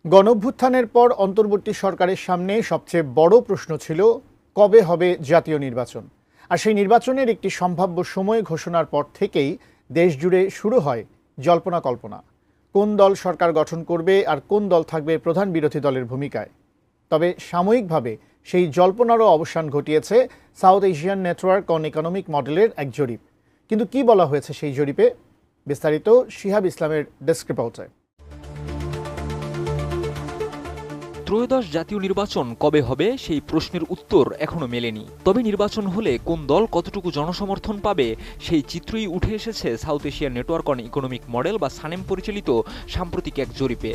গণঅভ্যুত্থানের পর অন্তর্বর্তী সরকারের সামনে সবচেয়ে বড় প্রশ্ন ছিল কবে হবে জাতীয় নির্বাচন। আর সেই নির্বাচনের একটি সম্ভাব্য সময় ঘোষণার পর থেকেই দেশ জুড়ে শুরু হয় জল্পনা কল্পনা, কোন দল সরকার গঠন করবে আর কোন দল থাকবে প্রধান বিরোধী দলের ভূমিকায়। তবে সাময়িকভাবে সেই জল্পনারও অবসান ঘটিয়েছে south Asian network on economic মডেলের এক জরিপ। কিন্তু কি বলা হয়েছে সেই জরিপে, বিস্তারিত শিহাব ইসলামের ডেস্ক রিপোর্টে। ত্রয়োদশ জাতীয় নির্বাচন কবে হবে সেই প্রশ্নের উত্তর এখনো মেলেনি। তবে নির্বাচন হলে কোন দল কতটুকু জনসমর্থন পাবে সেই চিত্রই উঠে এসেছে south Asian network on economic model বা সানেম পরিচালিত সাম্প্রতিক এক জরিপে,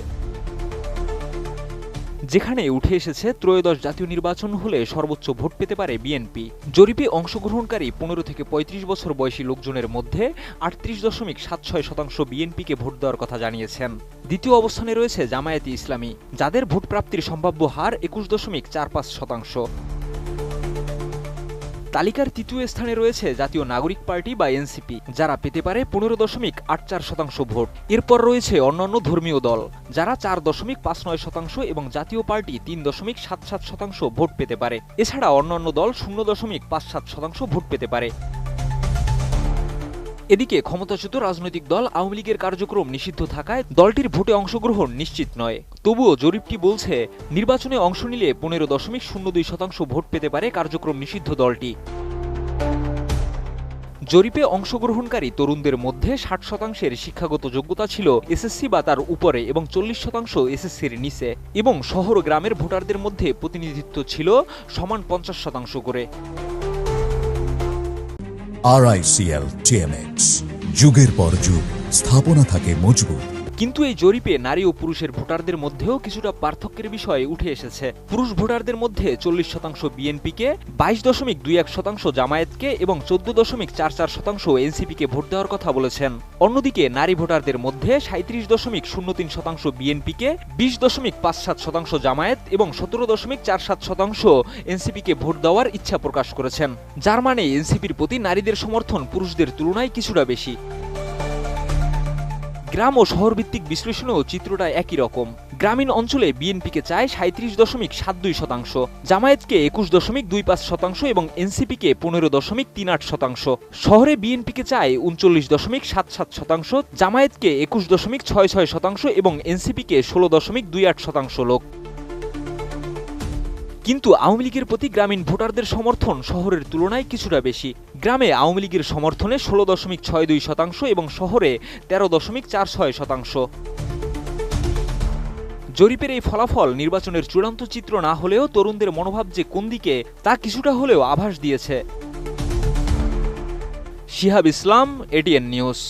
যেখানে উঠে এসেছে ত্রয়োদশ জাতীয় নির্বাচন হলে সর্বোচ্চ ভোট পেতে পারে বিএনপি। জরিপে অংশগ্রহণকারী 15 থেকে 35 বছর বয়সী লোকজনের মধ্যে 38.76% বিএনপিকে ভোট দেওয়ার কথা জানিয়েছেন। দ্বিতীয় অবস্থানে রয়েছে জামায়াতে ইসলামী, যাদের ভোট প্রাপ্তির সম্ভাব্য হার 21.45%। তালিকার তৃতীয় স্থানে রয়েছে জাতীয় নাগরিক পার্টি বা এনসিপি, যারা পেতে পারে 15.84% ভোট। এরপর রয়েছে অন্যান্য ধর্মীয় দল, যারা 4.59% এবং জাতীয় পার্টি 3.77% ভোট পেতে পারে। এছাড়া অন্যান্য দল 0.57% ভোট পেতে পারে। এদিকে ক্ষমতাচ্যুত রাজনৈতিক দল আওয়ামী লীগের কার্যক্রম নিষিদ্ধ থাকায় দলটির ভোটে অংশগ্রহণ নিশ্চিত নয়। তবুও জরিপটি বলছে নির্বাচনে অংশ নিলে 15.02% ভোট পেতে পারে কার্যক্রম নিষিদ্ধ দলটি। জরিপে অংশগ্রহণকারী তরুণদের মধ্যে 60% শিক্ষাগত যোগ্যতা ছিল এসএসসি বা তার উপরে এবং 40% এসএসসির নিচে, এবং শহর ও গ্রামের ভোটারদের মধ্যে প্রতিনিধিত্ব ছিল সমান 50% করে। RICL TMX, যুগের পর যুগ স্থাপনা থাকে মজবুত। কিন্তু এই জরিপে নারী ও পুরুষের ভোটারদের মধ্যেও কিছুটা পার্থক্যের বিষয় উঠে এসেছে। পুরুষ ভোটারদের মধ্যে 40% বিএনপিকে, 22.21% জামায়াতকে এবং 14.44% এনসিপিকে ভোট দেওয়ার কথা বলেছেন। অন্যদিকে নারী ভোটারদের মধ্যে 37.03% বিএনপিকে, 20.57% জামায়াত এবং 17.47% এনসিপিকে ভোট দেওয়ার ইচ্ছা প্রকাশ করেছেন, যার মানে এনসিপির প্রতি নারীদের সমর্থন পুরুষদের তুলনায় কিছুটা বেশি। গ্রাম ও শহরভিত্তিক বিশ্লেষণেও চিত্রটা একই রকম। গ্রামীণ অঞ্চলে বিএনপিকে চায় 37.72%, জামায়াতকে 21.25% এবং এনসিপিকে 15.38%। শহরে বিএনপিকে চায় 39.77%, জামায়াতকে 21.66% এবং এনসিপিকে 16.28% লোক। কিন্তু আওয়ামী লীগের প্রতি গ্রামীণ ভোটারদের সমর্থন শহরের তুলনায় কিছুটা বেশি। গ্রামে আওয়ামী লীগের সমর্থনে 16.62% এবং শহরে 13.46%। জরিপের এই ফলাফল নির্বাচনের চূড়ান্ত চিত্র না হলেও তরুণদের মনোভাব যে কোন দিকে তা কিছুটা হলেও আভাস দিয়েছে। শিহাব ইসলাম, ATN নিউজ।